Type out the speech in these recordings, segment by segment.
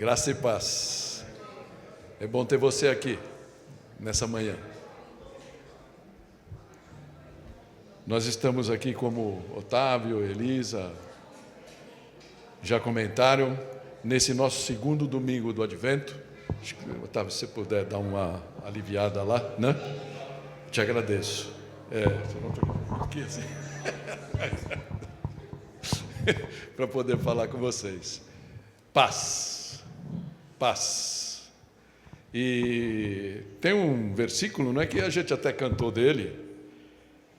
Graça e paz. É bom ter você aqui, nessa manhã. Nós estamos aqui como Otávio, Elisa, já comentaram, nesse nosso segundo domingo do Advento. Otávio, se você puder dar uma aliviada lá, né? Te agradeço. Aqui assim. Para poder falar com vocês. Paz. Paz. E tem um versículo, não é, que a gente até cantou dele,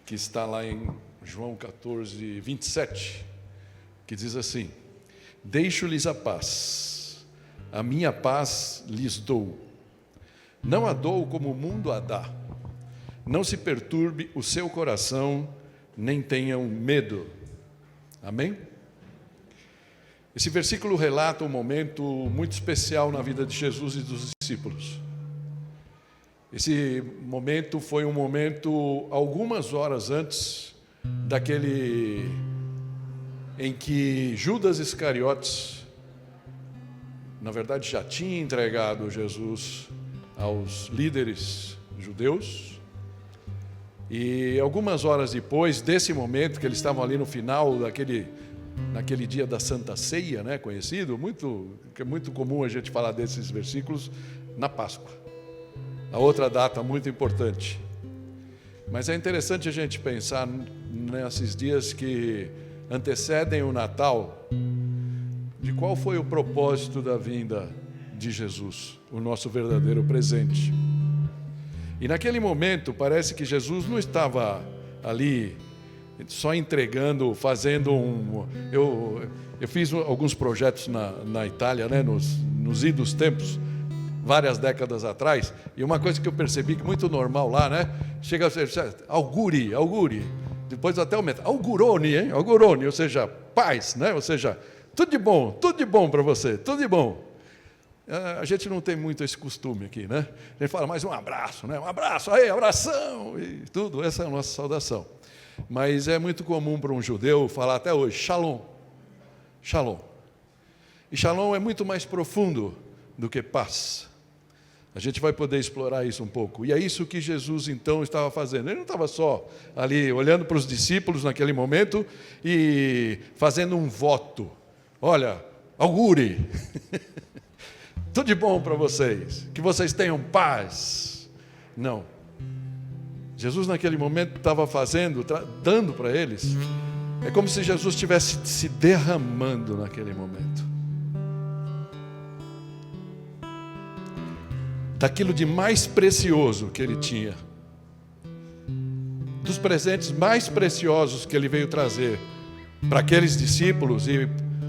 que está lá em João 14, 27, que diz assim: deixo-lhes a paz, a minha paz lhes dou. Não a dou como o mundo a dá. Não se perturbe o seu coração, nem tenham medo. Amém? Esse versículo relata um momento muito especial na vida de Jesus e dos discípulos. Esse momento foi um momento algumas horas antes daquele em que Judas Iscariotes, na verdade, já tinha entregado Jesus aos líderes judeus. E algumas horas depois desse momento, que eles estavam ali no final naquele dia da Santa Ceia, né, conhecido, que é muito comum a gente falar desses versículos na Páscoa, a outra data muito importante. Mas é interessante a gente pensar nesses dias que antecedem o Natal, de qual foi o propósito da vinda de Jesus, o nosso verdadeiro presente. E naquele momento parece que Jesus não estava ali só entregando, fazendo Eu fiz alguns projetos na Itália, né, nos idos tempos, várias décadas atrás, e uma coisa que eu percebi que é muito normal lá, né, chega a ser auguri, depois até aumenta, augurone, hein? Augurone, ou seja, paz, né? Ou seja, tudo de bom para você, tudo de bom. A gente não tem muito esse costume aqui, né? A gente fala mais um abraço, né? Um abraço, aí, abração, e tudo, essa é a nossa saudação. Mas é muito comum para um judeu falar até hoje, shalom, shalom. E shalom é muito mais profundo do que paz. A gente vai poder explorar isso um pouco. E é isso que Jesus, então, estava fazendo. Ele não estava só ali olhando para os discípulos naquele momento e fazendo um voto. Olha, augure, tudo de bom para vocês, que vocês tenham paz. Não. Jesus, naquele momento, estava dando para eles. É como se Jesus estivesse se derramando naquele momento. Daquilo de mais precioso que ele tinha, dos presentes mais preciosos que ele veio trazer para aqueles discípulos e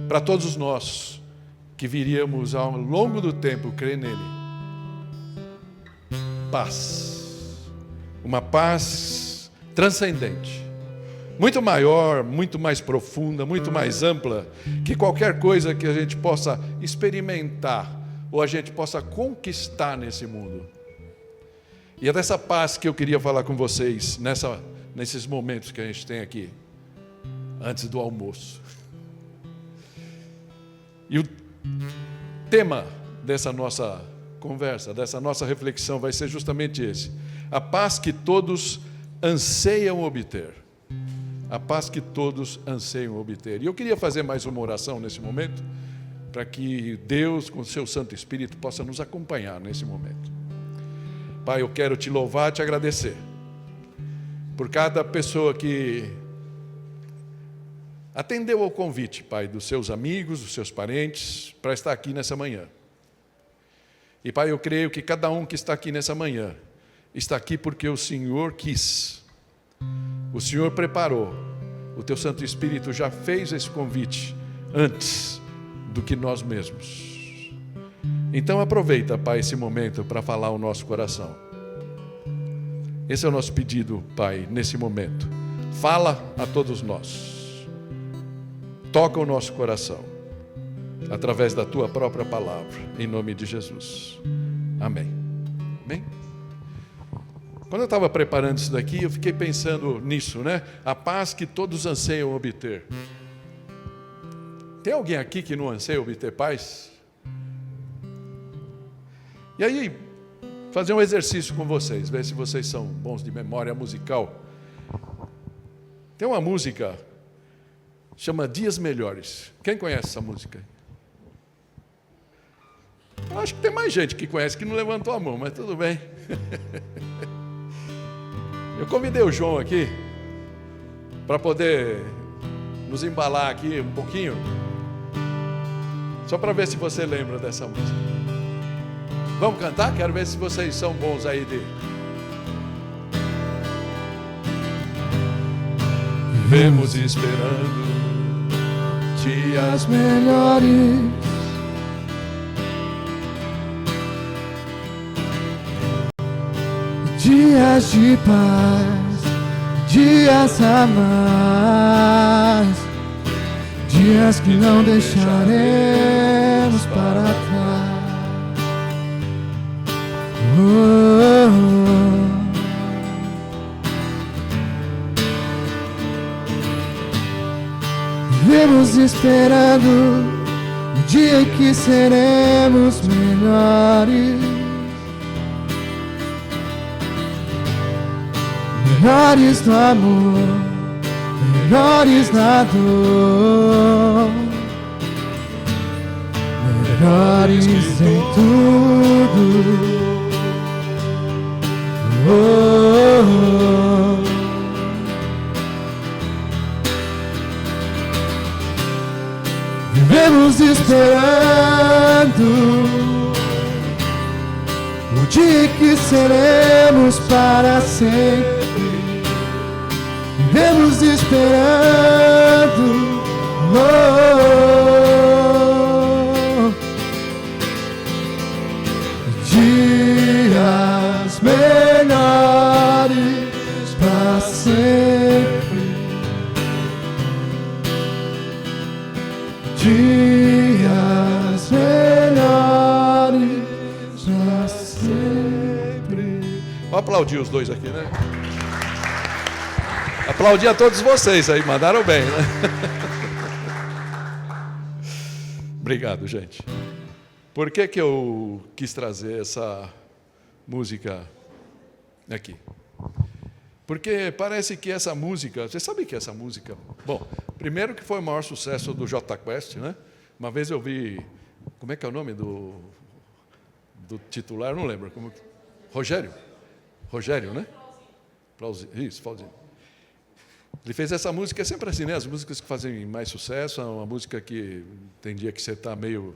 para todos nós que viríamos ao longo do tempo crer nele. Paz, uma paz transcendente, muito maior, muito mais profunda, muito mais ampla que qualquer coisa que a gente possa experimentar ou a gente possa conquistar nesse mundo. E é dessa paz que eu queria falar com vocês nesses momentos que a gente tem aqui, antes do almoço. E o tema dessa nossa conversa, dessa nossa reflexão, vai ser justamente esse: a paz que todos anseiam obter. A paz que todos anseiam obter. E eu queria fazer mais uma oração nesse momento, para que Deus, com o seu Santo Espírito, possa nos acompanhar nesse momento. Pai, eu quero te louvar, te agradecer por cada pessoa que atendeu ao convite, Pai, dos seus amigos, dos seus parentes, para estar aqui nessa manhã. E, Pai, eu creio que cada um que está aqui nessa manhã está aqui porque o Senhor quis, o Senhor preparou, o teu Santo Espírito já fez esse convite antes do que nós mesmos. Então aproveita, Pai, esse momento para falar o nosso coração. Esse é o nosso pedido, Pai, nesse momento. Fala a todos nós. Toca o nosso coração através da tua própria palavra, em nome de Jesus. Amém. Amém? Quando eu estava preparando isso daqui, eu fiquei pensando nisso, né? A paz que todos anseiam obter. Tem alguém aqui que não anseia obter paz? E aí, fazer um exercício com vocês, ver se vocês são bons de memória musical. Tem uma música, chama Dias Melhores. Quem conhece essa música? Eu acho que tem mais gente que conhece que não levantou a mão, mas tudo bem. Eu convidei o João aqui para poder nos embalar aqui um pouquinho, só para ver se você lembra dessa música. Vamos cantar? Quero ver se vocês são bons aí de... Vivemos esperando dias melhores, dias de paz, dias a mais, dias que não deixaremos para trás. Vivemos esperando o dia em que seremos melhores, melhores no amor, melhores na dor, melhores em tudo. Vivemos esperando o dia que seremos para sempre. Vivemos esperando dias melhores para sempre. Dias melhores para sempre. Vou aplaudir os dois aqui, né? Aplaudir a todos vocês aí, mandaram bem, né? Obrigado, gente. Por que eu quis trazer essa música aqui? Porque parece que essa música... Você sabe que essa música... Bom, primeiro que foi o maior sucesso do Jota Quest, né? Uma vez eu vi... Como é que é o nome do titular? Eu não lembro. Rogério, né? Isso, Flauzino. Ele fez essa música, é sempre assim, né? As músicas que fazem mais sucesso, é uma música que tem dia que você está meio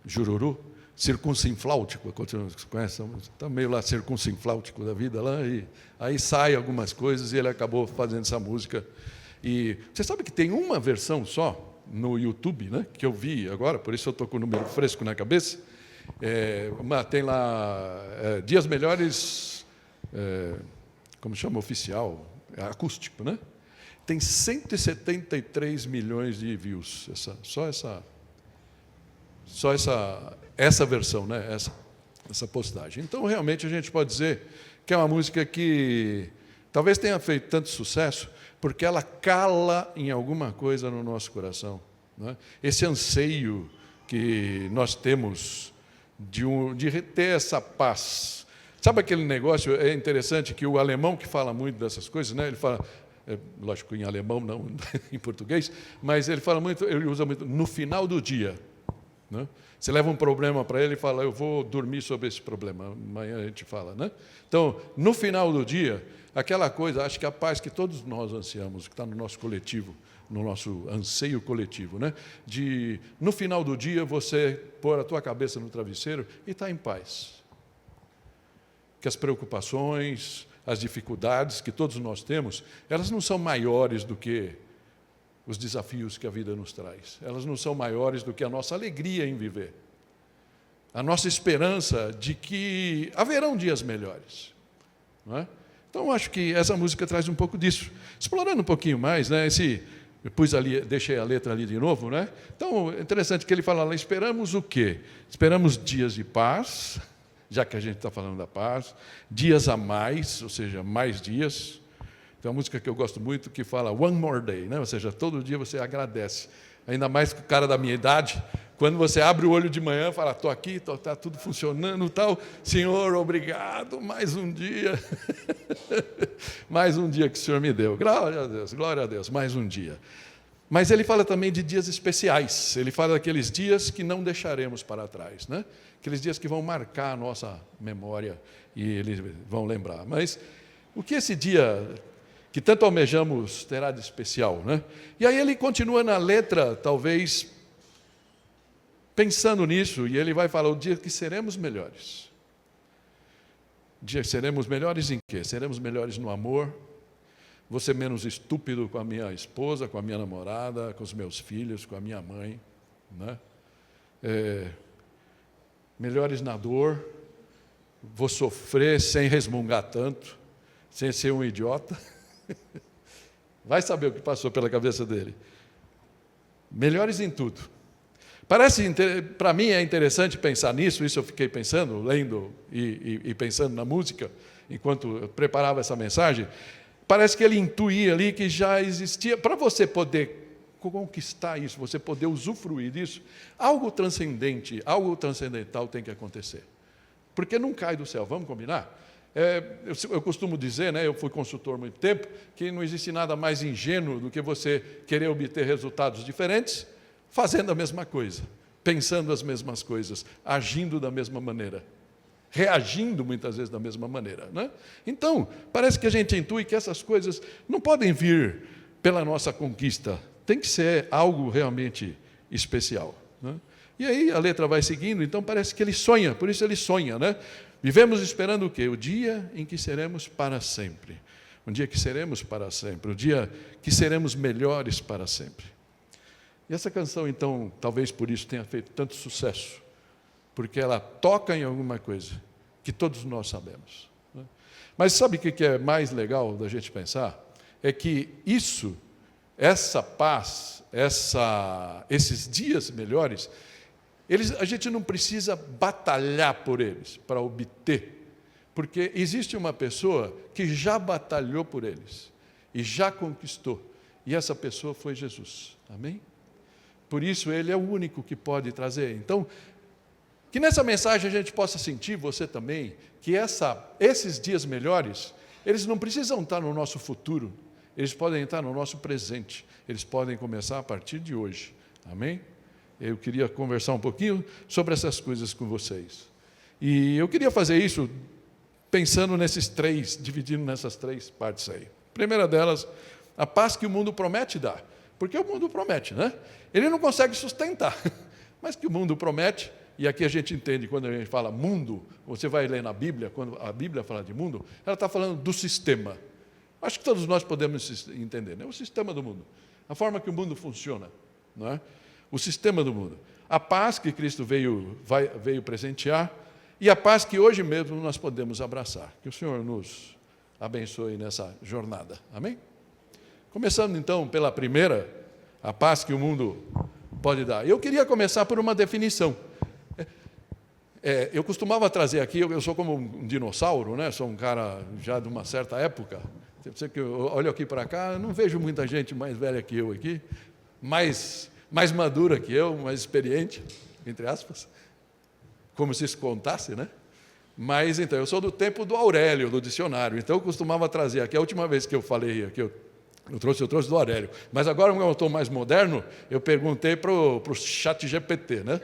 jururu, circunsinfláutico, você conhece? Está meio lá circunsinfláutico da vida lá, e aí sai algumas coisas e ele acabou fazendo essa música. E você sabe que tem uma versão só no YouTube, né? Que eu vi agora, por isso eu estou com o número fresco na cabeça. Tem lá Dias Melhores, como chama, oficial, acústico, né? Tem 173 milhões de views, só essa versão, né? Essa postagem. Então, realmente, a gente pode dizer que é uma música que talvez tenha feito tanto sucesso porque ela cala em alguma coisa no nosso coração, né? Esse anseio que nós temos de ter essa paz. Sabe aquele negócio, é interessante que o alemão que fala muito dessas coisas, né? Ele fala, lógico, em alemão, não em português, mas ele usa muito, no final do dia, né? Você leva um problema para ele e fala, eu vou dormir sobre esse problema, amanhã a gente fala, né? Então, no final do dia, aquela coisa, acho que a paz que todos nós ansiamos, que está no nosso coletivo, no nosso anseio coletivo, né? De, no final do dia, você pôr a tua cabeça no travesseiro e estar em paz. Que as preocupações, as dificuldades que todos nós temos, elas não são maiores do que os desafios que a vida nos traz. Elas não são maiores do que a nossa alegria em viver. A nossa esperança de que haverão dias melhores. Não é? Então, acho que essa música traz um pouco disso. Explorando um pouquinho mais, né? Deixei a letra ali de novo, né? Então, é interessante que ele fala lá, esperamos o quê? Esperamos dias de paz, já que a gente está falando da paz, dias a mais, ou seja, mais dias. Tem uma música que eu gosto muito que fala One More Day, né? Ou seja, todo dia você agradece. ainda mais com o cara da minha idade, quando você abre o olho de manhã e fala, estou aqui, está tudo funcionando e tal, Senhor, obrigado, mais um dia, mais um dia que o Senhor me deu, glória a Deus, mais um dia. Mas ele fala também de dias especiais, ele fala daqueles dias que não deixaremos para trás, né? Aqueles dias que vão marcar a nossa memória e eles vão lembrar. Mas o que esse dia que tanto almejamos terá de especial, né? E aí ele continua na letra, talvez pensando nisso, e ele vai falar o dia que seremos melhores. O dia que seremos melhores em quê? Seremos melhores no amor, vou ser menos estúpido com a minha esposa, com a minha namorada, com os meus filhos, com a minha mãe, né? Melhores na dor, vou sofrer sem resmungar tanto, sem ser um idiota. Vai saber o que passou pela cabeça dele. Melhores em tudo. Para mim é interessante pensar nisso, isso eu fiquei pensando, lendo e pensando na música, enquanto eu preparava essa mensagem. Parece que ele intuía ali que já existia, para você poder conquistar isso, você poder usufruir disso, algo transcendente, algo transcendental tem que acontecer. Porque não cai do céu, vamos combinar? Eu costumo dizer, né, eu fui consultor há muito tempo, que não existe nada mais ingênuo do que você querer obter resultados diferentes, fazendo a mesma coisa, pensando as mesmas coisas, agindo da mesma maneira, reagindo muitas vezes da mesma maneira, né? Então, parece que a gente intui que essas coisas não podem vir pela nossa conquista, tem que ser algo realmente especial, né? E aí a letra vai seguindo, então parece que ele sonha, por isso ele sonha, né? Vivemos esperando o quê? O dia em que seremos para sempre. Um dia que seremos para sempre, o dia que seremos melhores para sempre. E essa canção, então, talvez por isso tenha feito tanto sucesso, porque ela toca em alguma coisa que todos nós sabemos, né? Mas sabe o que é mais legal da gente pensar? É que isso, essa paz, esses dias melhores, a gente não precisa batalhar por eles, para obter, porque existe uma pessoa que já batalhou por eles, e já conquistou, e essa pessoa foi Jesus, amém? Por isso ele é o único que pode trazer. Então, que nessa mensagem a gente possa sentir, você também, que esses dias melhores, eles não precisam estar no nosso futuro, eles podem estar no nosso presente, eles podem começar a partir de hoje, amém? Eu queria conversar um pouquinho sobre essas coisas com vocês. E eu queria fazer isso pensando dividindo nessas três partes aí. A primeira delas, a paz que o mundo promete dar. Porque o mundo promete, né? Ele não consegue sustentar, mas que o mundo promete, e aqui a gente entende, quando a gente fala mundo, você vai ler na Bíblia, quando a Bíblia fala de mundo, ela está falando do sistema. Acho que todos nós podemos entender, né? O sistema do mundo, a forma que o mundo funciona, não é? O sistema do mundo. A paz que Cristo veio presentear e a paz que hoje mesmo nós podemos abraçar. Que o Senhor nos abençoe nessa jornada. Amém? Começando então pela primeira, a paz que o mundo pode dar. Eu queria começar por uma definição. Eu costumava trazer aqui, eu sou como um dinossauro, né? Sou um cara já de uma certa época. Você que eu olho aqui para cá, eu não vejo muita gente mais velha que eu aqui, mais madura que eu, mais experiente, entre aspas, como se isso contasse, né? Mas, então, eu sou do tempo do Aurélio, do dicionário, então eu costumava trazer aqui, a última vez que eu falei aqui, eu trouxe do Aurélio, mas agora, como eu estou mais moderno, eu perguntei para o ChatGPT, né?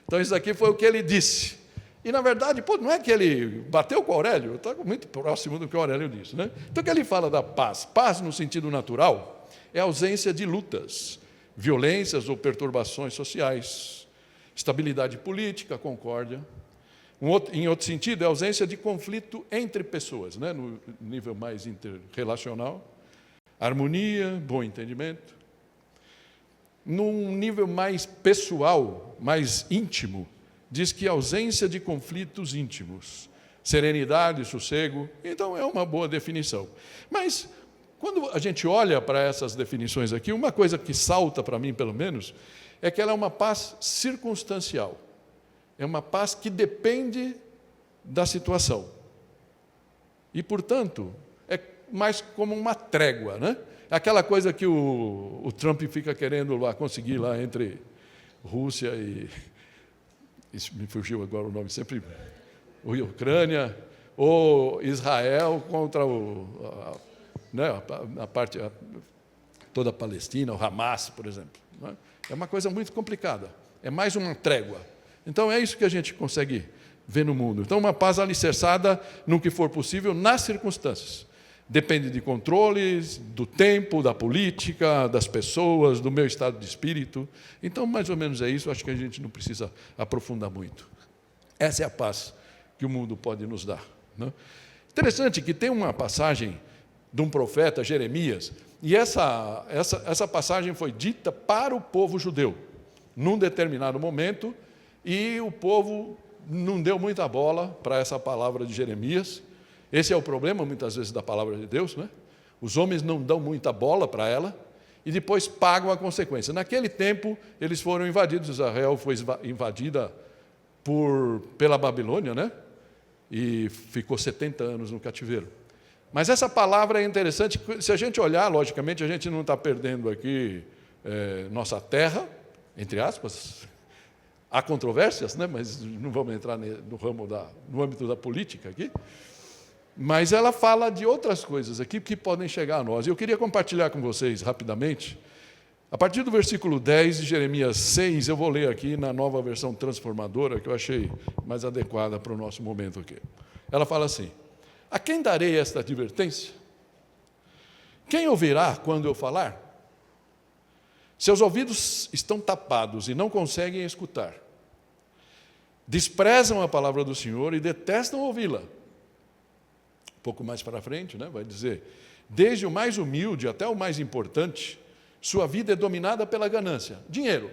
Então, isso aqui foi o que ele disse. E, na verdade, não é que ele bateu com o Aurélio, está muito próximo do que o Aurélio disse, né? Então, o que ele fala da paz? Paz, no sentido natural, é a ausência de lutas, violências ou perturbações sociais, estabilidade política, concórdia. Em outro sentido, é a ausência de conflito entre pessoas, né? No nível mais interrelacional, harmonia, bom entendimento. Num nível mais pessoal, mais íntimo, diz que ausência de conflitos íntimos, serenidade, sossego. Então, é uma boa definição. Mas, quando a gente olha para essas definições aqui, uma coisa que salta para mim, pelo menos, é que ela é uma paz circunstancial. É uma paz que depende da situação. E, portanto, é mais como uma trégua, né? Aquela coisa que o Trump fica querendo lá conseguir lá entre Rússia e... Isso me fugiu agora o nome, sempre... Ucrânia, ou Israel contra a parte... toda a Palestina, o Hamas, por exemplo. Né? É uma coisa muito complicada. É mais uma trégua. Então, é isso que a gente consegue ver no mundo. Então, uma paz alicerçada no que for possível, nas circunstâncias. Depende de controles, do tempo, da política, das pessoas, do meu estado de espírito. Então, mais ou menos é isso. Acho que a gente não precisa aprofundar muito. Essa é a paz que o mundo pode nos dar. Né? Interessante que tem uma passagem de um profeta, Jeremias, e essa passagem foi dita para o povo judeu, num determinado momento, e o povo não deu muita bola para essa palavra de Jeremias. Esse é o problema, muitas vezes, da palavra de Deus, né? Os homens não dão muita bola para ela, e depois pagam a consequência. Naquele tempo, eles foram invadidos, Israel foi invadida pela Babilônia, né? E ficou 70 anos no cativeiro. Mas essa palavra é interessante, se a gente olhar, logicamente, a gente não está perdendo aqui nossa terra, entre aspas. Há controvérsias, né? Mas não vamos entrar no âmbito da política aqui. Mas ela fala de outras coisas aqui que podem chegar a nós. Eu queria compartilhar com vocês rapidamente. A partir do versículo 10 de Jeremias 6, eu vou ler aqui na nova versão transformadora, que eu achei mais adequada para o nosso momento aqui. Ela fala assim: a quem darei esta advertência? Quem ouvirá quando eu falar? Seus ouvidos estão tapados e não conseguem escutar. Desprezam a palavra do Senhor e detestam ouvi-la. Um pouco mais para frente, né, vai dizer: desde o mais humilde até o mais importante, sua vida é dominada pela ganância. Dinheiro.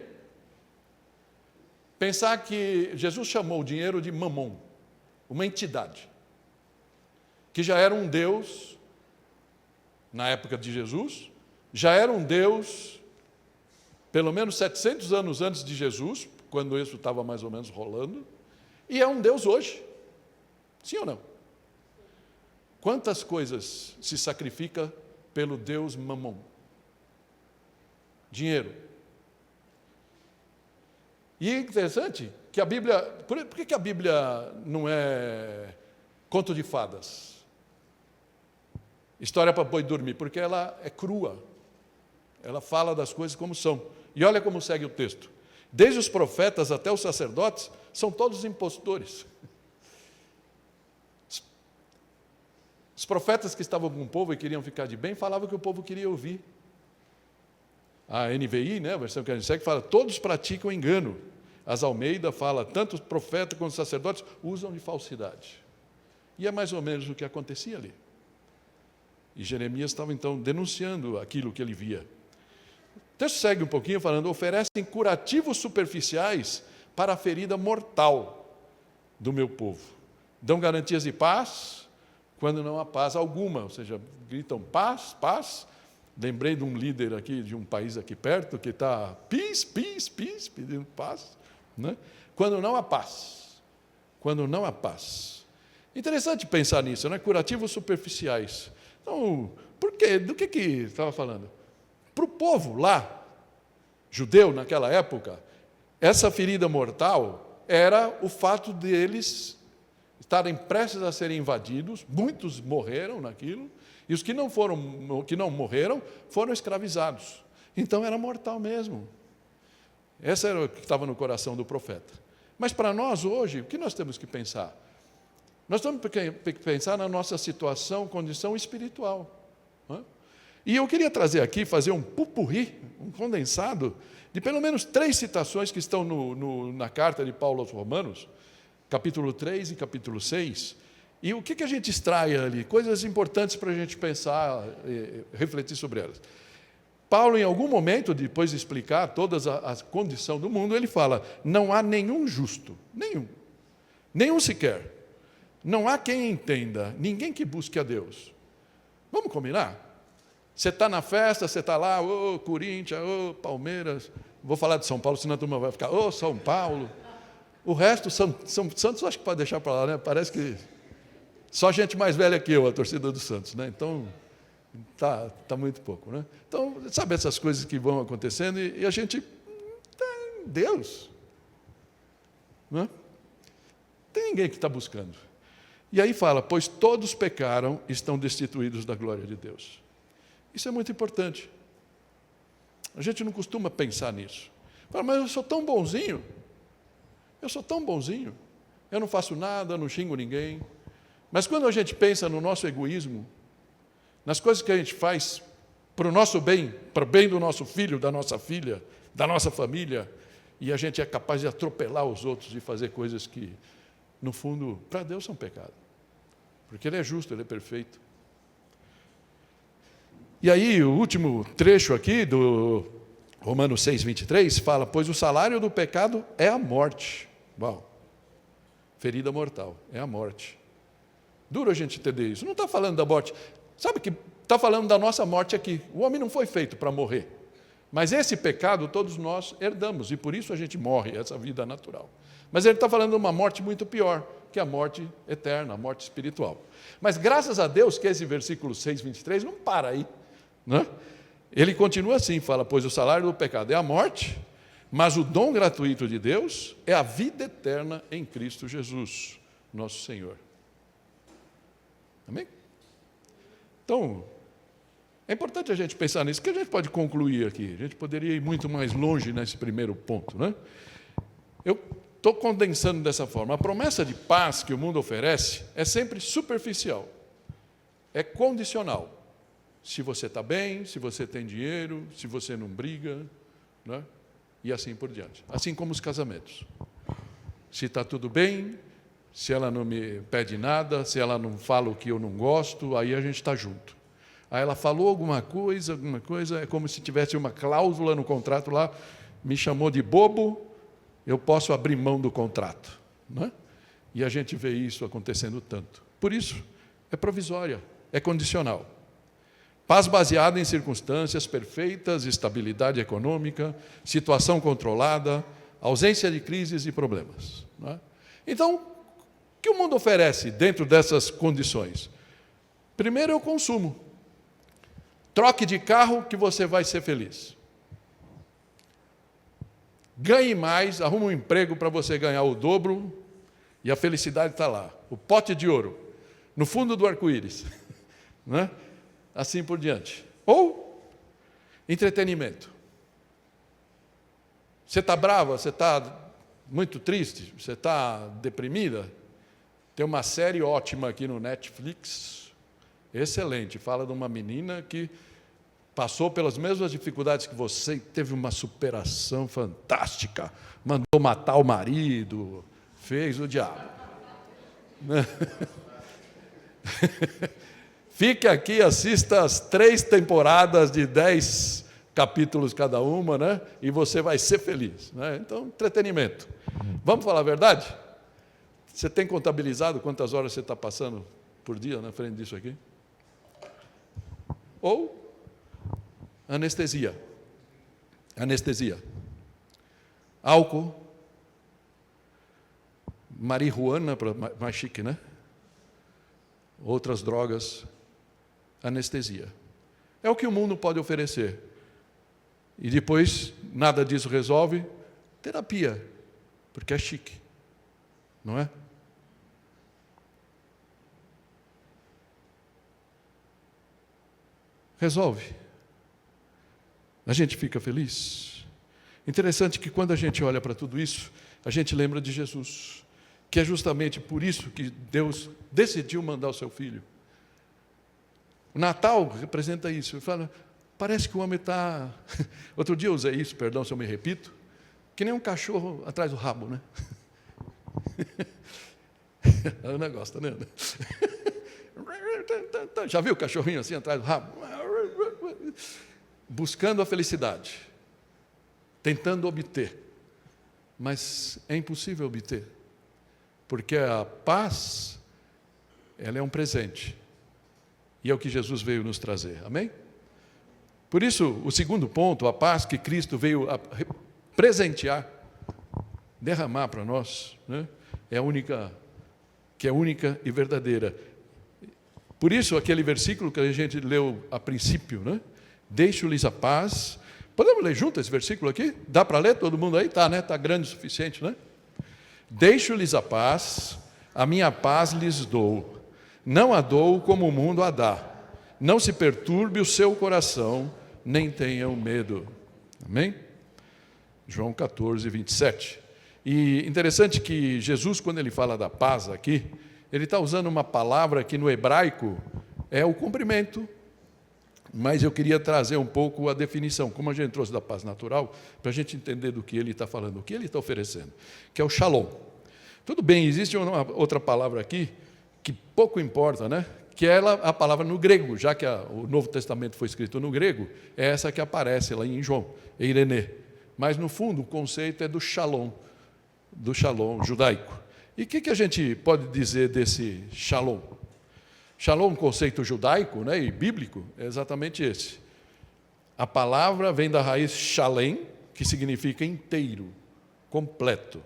Pensar que Jesus chamou o dinheiro de mamon, uma entidade, que já era um Deus, na época de Jesus, já era um Deus, pelo menos 700 anos antes de Jesus, quando isso estava mais ou menos rolando, e é um Deus hoje. Sim ou não? Quantas coisas se sacrifica pelo Deus mamon? Dinheiro. E é interessante que a Bíblia... Por que a Bíblia não é conto de fadas? História para boi dormir? Porque ela é crua. Ela fala das coisas como são. E olha como segue o texto. Desde os profetas até os sacerdotes, são todos impostores. Os profetas que estavam com o povo e queriam ficar de bem, falavam que o povo queria ouvir. A NVI, né, a versão que a gente segue, fala: todos praticam engano. As Almeida fala: tanto os profetas quanto os sacerdotes usam de falsidade. E é mais ou menos o que acontecia ali. E Jeremias estava, então, denunciando aquilo que ele via. O texto segue um pouquinho falando: oferecem curativos superficiais para a ferida mortal do meu povo. Dão garantias de paz quando não há paz alguma, ou seja, gritam paz, paz. Lembrei de um líder aqui, de um país aqui perto, que está peace, peace, peace, pedindo paz. Né? Quando não há paz. Quando não há paz. Interessante pensar nisso, né? Curativos superficiais. Então, por quê? Do que estava falando? Para o povo lá, judeu naquela época, essa ferida mortal era o fato deles estarem prestes a serem invadidos. Muitos morreram naquilo, e os que não morreram foram escravizados. Então era mortal mesmo. Essa era o que estava no coração do profeta. Mas para nós hoje, o que nós temos que pensar? Nós temos que pensar na nossa situação, condição espiritual. Não é? E eu queria trazer aqui, fazer um pupurri, um condensado, de pelo menos 3 citações que estão na carta de Paulo aos Romanos, capítulo 3 e capítulo 6. E o que a gente extrai ali? Coisas importantes para a gente pensar, refletir sobre elas. Paulo, em algum momento, depois de explicar toda a condição do mundo, ele fala: não há nenhum justo, nenhum sequer. Não há quem entenda, ninguém que busque a Deus. Vamos combinar? Você está na festa, você está lá, ô Corinthians, ô Palmeiras, vou falar de São Paulo, senão a turma vai ficar, ô São Paulo. O resto, Santos, acho que pode deixar para lá, né? Parece que só gente mais velha que eu, a torcida do Santos, né? Então, Tá muito pouco, né? Então, sabe essas coisas que vão acontecendo e a gente... Deus. Não tem ninguém que está buscando. E aí fala, pois todos pecaram e estão destituídos da glória de Deus. Isso é muito importante. A gente não costuma pensar nisso. Fala, mas eu sou tão bonzinho. Eu não faço nada, não xingo ninguém. Mas quando a gente pensa no nosso egoísmo, nas coisas que a gente faz para o nosso bem, para o bem do nosso filho, da nossa filha, da nossa família, e a gente é capaz de atropelar os outros e fazer coisas que, no fundo, para Deus são pecado. Porque Ele é justo, Ele é perfeito. E aí, o último trecho aqui do Romanos 6, 23, fala, pois o salário do pecado é a morte. Uau! Ferida mortal, é a morte. Duro a gente entender isso. Não está falando da morte. Sabe que está falando da nossa morte aqui. O homem não foi feito para morrer. Mas esse pecado todos nós herdamos, e por isso a gente morre, essa vida natural. Mas ele está falando de uma morte muito pior, que é a morte eterna, a morte espiritual. Mas graças a Deus que esse versículo 6, 23 não para aí. Né? Ele continua assim, fala, pois o salário do pecado é a morte, mas o dom gratuito de Deus é a vida eterna em Cristo Jesus, nosso Senhor. Amém? Então, é importante a gente pensar nisso, que a gente pode concluir aqui. A gente poderia ir muito mais longe nesse primeiro ponto, né? Eu estou condensando dessa forma. A promessa de paz que o mundo oferece é sempre superficial. É condicional. Se você está bem, se você tem dinheiro, se você não briga, né? E assim por diante. Assim como os casamentos. Se está tudo bem, se ela não me pede nada, se ela não fala o que eu não gosto, aí a gente está junto. Aí ela falou alguma coisa, é como se tivesse uma cláusula no contrato lá, me chamou de bobo, eu posso abrir mão do contrato. Né? E a gente vê isso acontecendo tanto. Por isso, é provisória, é condicional. Paz baseada em circunstâncias perfeitas, estabilidade econômica, situação controlada, ausência de crises e problemas. Né? Então, o que o mundo oferece dentro dessas condições? Primeiro é o consumo. Troque de carro que você vai ser feliz. Ganhe mais, arrume um emprego para você ganhar o dobro e a felicidade está lá. O pote de ouro, no fundo do arco-íris. Né? Assim por diante. Ou entretenimento. Você está brava, você está muito triste, você está deprimida? Tem uma série ótima aqui no Netflix, excelente, fala de uma menina que passou pelas mesmas dificuldades que você e teve uma superação fantástica, mandou matar o marido, fez o diabo. Fique aqui, assista as 3 temporadas de 10 capítulos cada uma, né? E você vai ser feliz. Né? Então, entretenimento. Vamos falar a verdade? Você tem contabilizado quantas horas você está passando por dia na frente disso aqui? Ou anestesia. Álcool. Marihuana, mais chique, né? Outras drogas. Anestesia. É o que o mundo pode oferecer. E depois, nada disso resolve. Terapia. Porque é chique. Não é? Resolve. A gente fica feliz. Interessante que quando a gente olha para tudo isso, a gente lembra de Jesus, que é justamente por isso que Deus decidiu mandar o seu Filho. O Natal representa isso. Eu falo, parece que o homem está... Outro dia eu usei isso, perdão se eu me repito, que nem um cachorro atrás do rabo, né? É um negócio, tá vendo? Já viu o cachorrinho assim atrás do rabo? Buscando a felicidade, tentando obter, mas é impossível obter, porque a paz, ela é um presente, e é o que Jesus veio nos trazer, amém? Por isso, o segundo ponto, a paz que Cristo veio a presentear, derramar para nós, né, é única e verdadeira. Por isso, aquele versículo que a gente leu a princípio, né? Deixo-lhes a paz. Podemos ler junto esse versículo aqui? Dá para ler todo mundo aí? Tá, né? Está grande o suficiente, né? Deixo-lhes a paz minha paz lhes dou. Não a dou como o mundo a dá. Não se perturbe o seu coração, nem tenham medo. Amém? João 14, 27. E interessante que Jesus, quando ele fala da paz aqui, ele está usando uma palavra que no hebraico é o cumprimento, mas eu queria trazer um pouco a definição, como a gente trouxe da paz natural, para a gente entender do que ele está falando, o que ele está oferecendo, que é o shalom. Tudo bem, existe uma outra palavra aqui, que pouco importa, né? Que é a palavra no grego, já que o Novo Testamento foi escrito no grego, é essa que aparece lá em João, Eirene. Mas, no fundo, o conceito é do shalom judaico. E o que a gente pode dizer desse shalom? Shalom, conceito judaico, né, e bíblico, é exatamente esse. A palavra vem da raiz shalem, que significa inteiro, completo.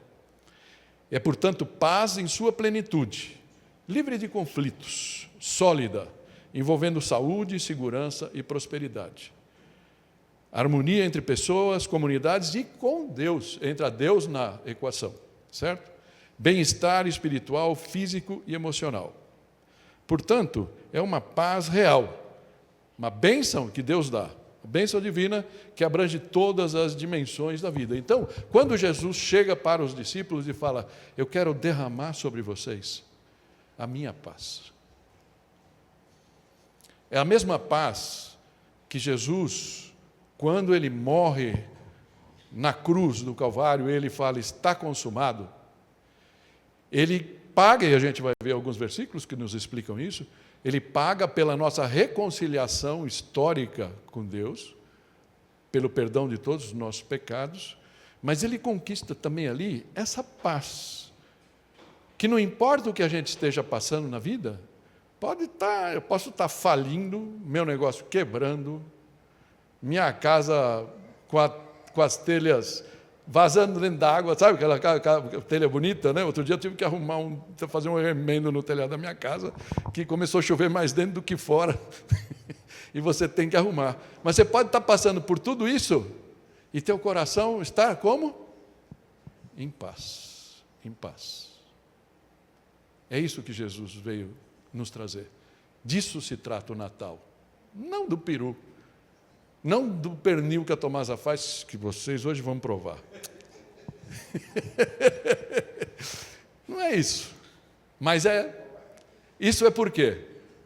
É, portanto, paz em sua plenitude, livre de conflitos, sólida, envolvendo saúde, segurança e prosperidade. Harmonia entre pessoas, comunidades e com Deus, entra Deus na equação, certo? Bem-estar espiritual, físico e emocional. Portanto, é uma paz real, uma bênção que Deus dá, a bênção divina que abrange todas as dimensões da vida. Então, quando Jesus chega para os discípulos e fala, eu quero derramar sobre vocês a minha paz. É a mesma paz que Jesus, quando ele morre na cruz do Calvário, ele fala, está consumado. Ele paga, e a gente vai ver alguns versículos que nos explicam isso, ele paga pela nossa reconciliação histórica com Deus, pelo perdão de todos os nossos pecados, mas ele conquista também ali essa paz, que não importa o que a gente esteja passando na vida, eu posso estar falindo, meu negócio quebrando, minha casa com as telhas vazando dentro da água, sabe aquela telha bonita, né? Outro dia eu tive que fazer um remendo no telhado da minha casa, que começou a chover mais dentro do que fora, e você tem que arrumar. Mas você pode estar passando por tudo isso, e teu coração estar como? Em paz, em paz. É isso que Jesus veio nos trazer. Disso se trata o Natal, não do peru, não do pernil que a Tomasa faz, que vocês hoje vão provar. Não é isso. Mas isso é por quê?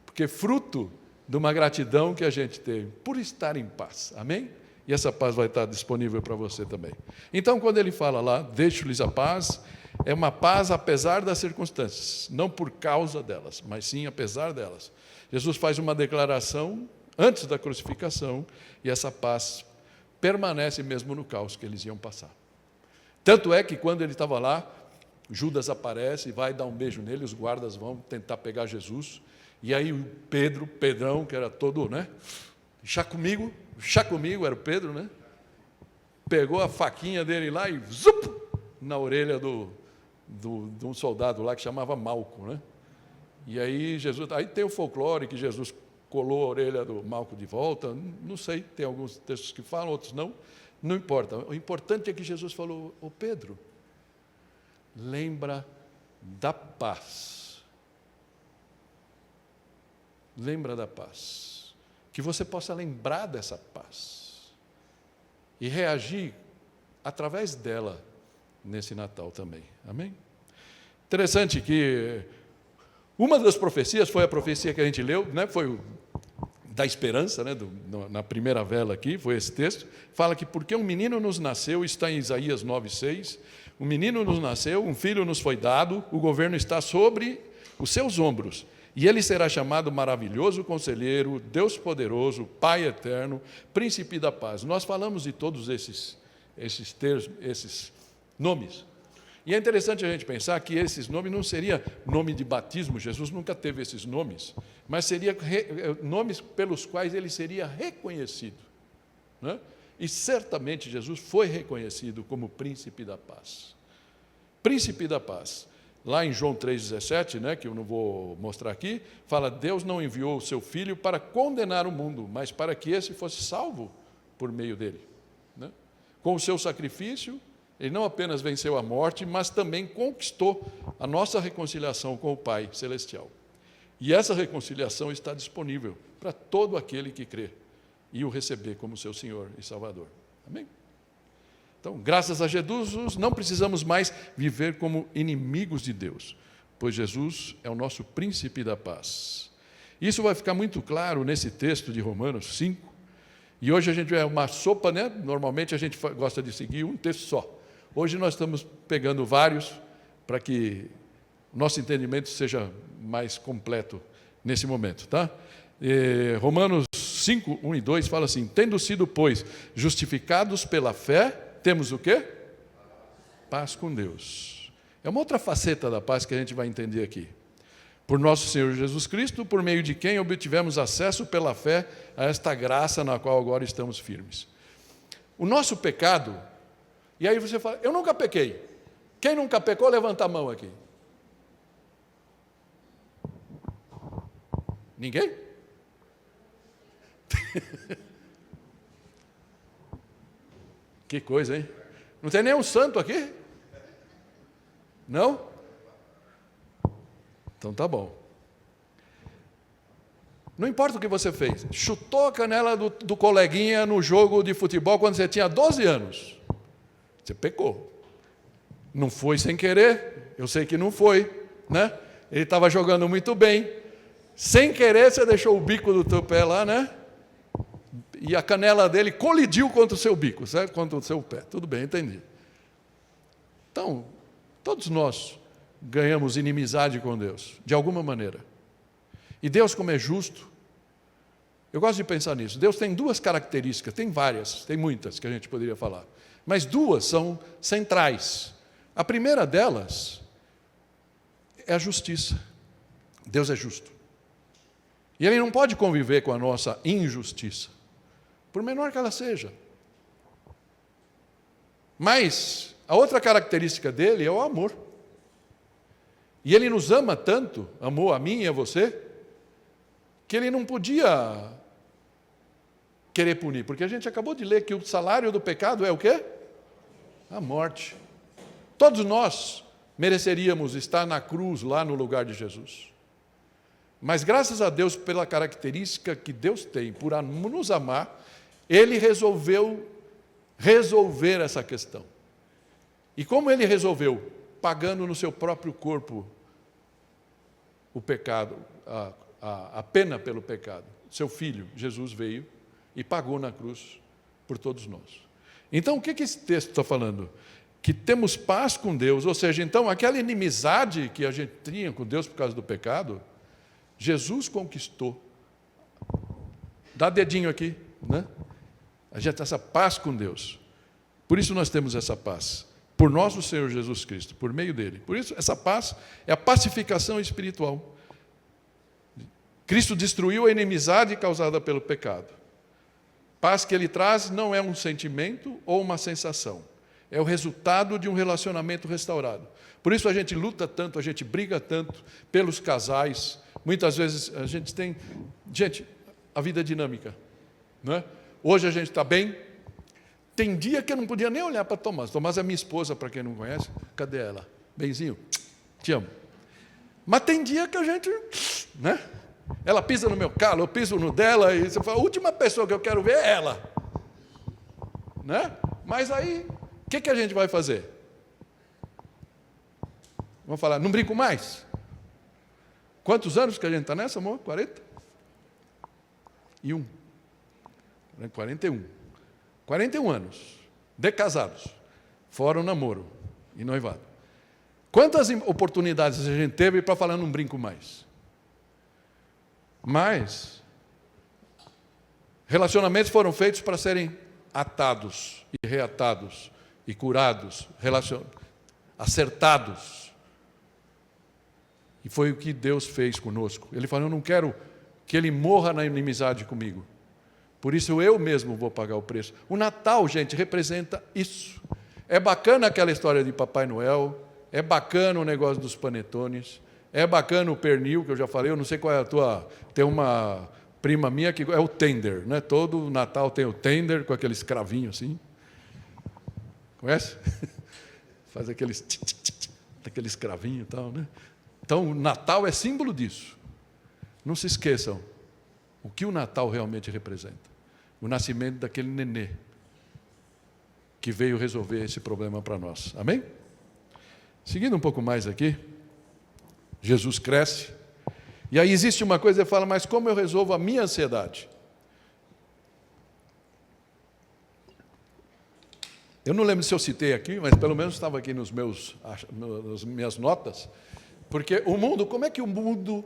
Porque fruto de uma gratidão que a gente teve por estar em paz. Amém? E essa paz vai estar disponível para você também. Então, quando ele fala lá, deixo-lhes a paz, é uma paz apesar das circunstâncias, não por causa delas, mas sim apesar delas. Jesus faz uma declaração antes da crucificação, e essa paz permanece mesmo no caos que eles iam passar. Tanto é que quando ele estava lá, Judas aparece e vai dar um beijo nele, os guardas vão tentar pegar Jesus, e aí o Pedrão, que era todo, né? Chá comigo, era o Pedro, né? Pegou a faquinha dele lá e zup, na orelha de um soldado lá que chamava Malco, né? E aí tem o folclore que Jesus colou a orelha do Malco de volta, não sei, tem alguns textos que falam, outros não importa. O importante é que Jesus falou, ô Pedro, lembra da paz. Lembra da paz. Que você possa lembrar dessa paz e reagir através dela nesse Natal também. Amém? Interessante que uma das profecias foi a profecia que a gente leu, né? Foi da esperança, né? Na primeira vela aqui, foi esse texto, fala que porque um menino nos nasceu, está em Isaías 9:6, um menino nos nasceu, um filho nos foi dado, o governo está sobre os seus ombros, e ele será chamado Maravilhoso Conselheiro, Deus Poderoso, Pai Eterno, Príncipe da Paz. Nós falamos de todos esses nomes. E é interessante a gente pensar que esses nomes não seriam nome de batismo, Jesus nunca teve esses nomes, mas seriam nomes pelos quais ele seria reconhecido. Né? E certamente Jesus foi reconhecido como Príncipe da Paz. Príncipe da Paz. lá em João 3,17, né, que eu não vou mostrar aqui, fala: Deus não enviou o seu Filho para condenar o mundo, mas para que esse fosse salvo por meio dele. Né? Com o seu sacrifício, ele não apenas venceu a morte, mas também conquistou a nossa reconciliação com o Pai Celestial. E essa reconciliação está disponível para todo aquele que crê e o receber como seu Senhor e Salvador. Amém? Então, graças a Jesus, não precisamos mais viver como inimigos de Deus, pois Jesus é o nosso príncipe da paz. Isso vai ficar muito claro nesse texto de Romanos 5. E hoje a gente é uma sopa, né? Normalmente a gente gosta de seguir um texto só. Hoje nós estamos pegando vários para que o nosso entendimento seja mais completo nesse momento, tá? Romanos 5, 1 e 2 fala assim: tendo sido, pois, justificados pela fé, temos o quê? Paz com Deus. É uma outra faceta da paz que a gente vai entender aqui. Por nosso Senhor Jesus Cristo, por meio de quem obtivemos acesso pela fé a esta graça na qual agora estamos firmes. O nosso pecado, e aí você fala: eu nunca pequei. Quem nunca pecou, levanta a mão aqui. Ninguém? Que coisa, hein? Não tem nenhum santo aqui? Não? Então tá bom. Não importa o que você fez. Chutou a canela do coleguinha no jogo de futebol quando você tinha 12 anos. Você pecou. Não foi sem querer, eu sei que não foi, né? Ele estava jogando muito bem. Sem querer, você deixou o bico do teu pé lá, né? E a canela dele colidiu contra o seu bico, certo? Contra o seu pé. Tudo bem, entendi. Então, todos nós ganhamos inimizade com Deus, de alguma maneira. E Deus, como é justo, eu gosto de pensar nisso. Deus tem duas características, tem várias, tem muitas que a gente poderia falar, mas duas são centrais. A primeira delas é a justiça. Deus é justo. E Ele não pode conviver com a nossa injustiça, por menor que ela seja. Mas a outra característica dele é o amor. E Ele nos ama tanto, amou a mim e a você, que Ele não podia querer punir, porque a gente acabou de ler que o salário do pecado é o quê? A morte. Todos nós mereceríamos estar na cruz, lá no lugar de Jesus. Mas graças a Deus, pela característica que Deus tem, por nos amar, Ele resolveu resolver essa questão. E como Ele resolveu? Pagando no seu próprio corpo o pecado, a pena pelo pecado. Seu Filho, Jesus, veio e pagou na cruz por todos nós. Então, o que esse texto está falando? Que temos paz com Deus, ou seja, então, aquela inimizade que a gente tinha com Deus por causa do pecado, Jesus conquistou. Dá dedinho aqui, né? A gente tem essa paz com Deus. Por isso nós temos essa paz. Por nosso Senhor Jesus Cristo, por meio dele. Por isso, essa paz é a pacificação espiritual. Cristo destruiu a inimizade causada pelo pecado. Paz que Ele traz não é um sentimento ou uma sensação. É o resultado de um relacionamento restaurado. Por isso a gente luta tanto, a gente briga tanto pelos casais. Muitas vezes a gente tem... Gente, a vida é dinâmica. Não é? Hoje a gente está bem. Tem dia que eu não podia nem olhar para Tomás. Tomás é minha esposa, para quem não conhece. Cadê ela? Benzinho, te amo. Mas tem dia que a gente... né? Ela pisa no meu calo, eu piso no dela, e você fala, a última pessoa que eu quero ver é ela. Né? Mas aí, o que a gente vai fazer? Vamos falar, não brinco mais? Quantos anos que a gente está nessa, amor? 40? E 41. 41 anos, de casados, fora o namoro e noivado. Quantas oportunidades a gente teve para falar, não brinco mais? Mas, relacionamentos foram feitos para serem atados e reatados e curados, acertados. E foi o que Deus fez conosco. Ele falou, eu não quero que ele morra na inimizade comigo. Por isso eu mesmo vou pagar o preço. O Natal, gente, representa isso. É bacana aquela história de Papai Noel, é bacana o negócio dos panetones, é bacana o pernil, que eu já falei, eu não sei qual é a tua... Tem uma prima minha que é o tender, né? Todo Natal tem o tender com aqueles cravinhos assim. Conhece? Faz aqueles cravinhos e tal, né? Então, o Natal é símbolo disso. Não se esqueçam o que o Natal realmente representa. O nascimento daquele nenê que veio resolver esse problema para nós. Amém? Seguindo um pouco mais aqui, Jesus cresce. E aí existe uma coisa, ele fala, mas como eu resolvo a minha ansiedade? Eu não lembro se eu citei aqui, mas pelo menos estava aqui nas minhas notas, porque o mundo, como é que o mundo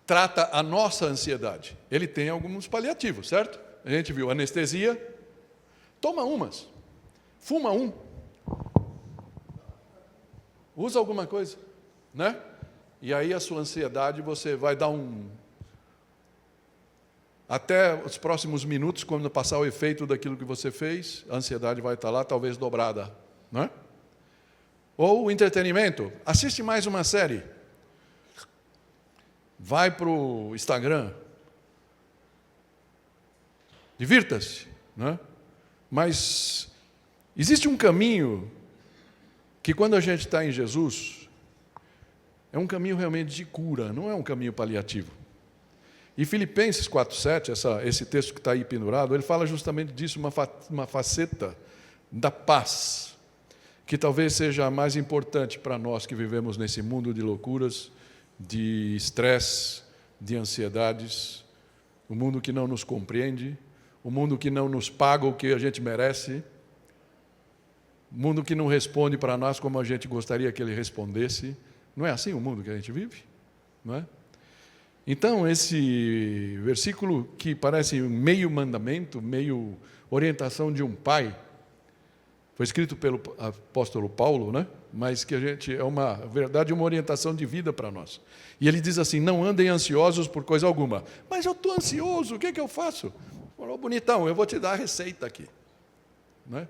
trata a nossa ansiedade? Ele tem alguns paliativos, certo? A gente viu anestesia, toma umas, fuma um, usa alguma coisa, né? E aí a sua ansiedade, você vai dar até os próximos minutos, quando passar o efeito daquilo que você fez, a ansiedade vai estar lá, talvez dobrada, não é? Ou o entretenimento, assiste mais uma série, vai para o Instagram, divirta-se, né? Mas existe um caminho que quando a gente está em Jesus, é um caminho realmente de cura, não é um caminho paliativo. E Filipenses 4,7, esse texto que está aí pendurado, ele fala justamente disso, uma faceta da paz, que talvez seja a mais importante para nós que vivemos nesse mundo de loucuras, de estresse, de ansiedades, o mundo que não nos compreende, o mundo que não nos paga o que a gente merece, o mundo que não responde para nós como a gente gostaria que ele respondesse. Não é assim o mundo que a gente vive? Não é? Então, esse versículo que parece meio mandamento, meio orientação de um pai, foi escrito pelo apóstolo Paulo, né? Mas que é uma verdade, uma orientação de vida para nós. E ele diz assim, não andem ansiosos por coisa alguma. Mas eu estou ansioso, o que eu faço? Falou, bonitão, eu vou te dar a receita aqui. Né?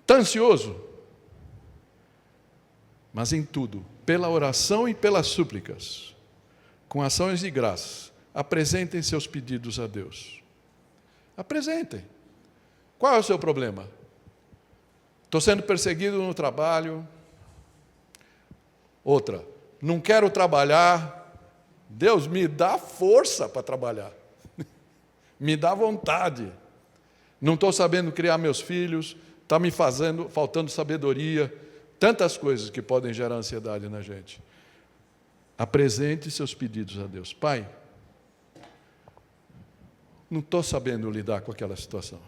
Está ansioso? Mas em tudo, pela oração e pelas súplicas, com ações de graça, apresentem seus pedidos a Deus. Apresentem. Qual é o seu problema? Estou sendo perseguido no trabalho. Outra, não quero trabalhar. Deus, me dá força para trabalhar. Me dá vontade. Não estou sabendo criar meus filhos. Está me faltando sabedoria. Tantas coisas que podem gerar ansiedade na gente. Apresente seus pedidos a Deus. Pai, não estou sabendo lidar com aquela situação.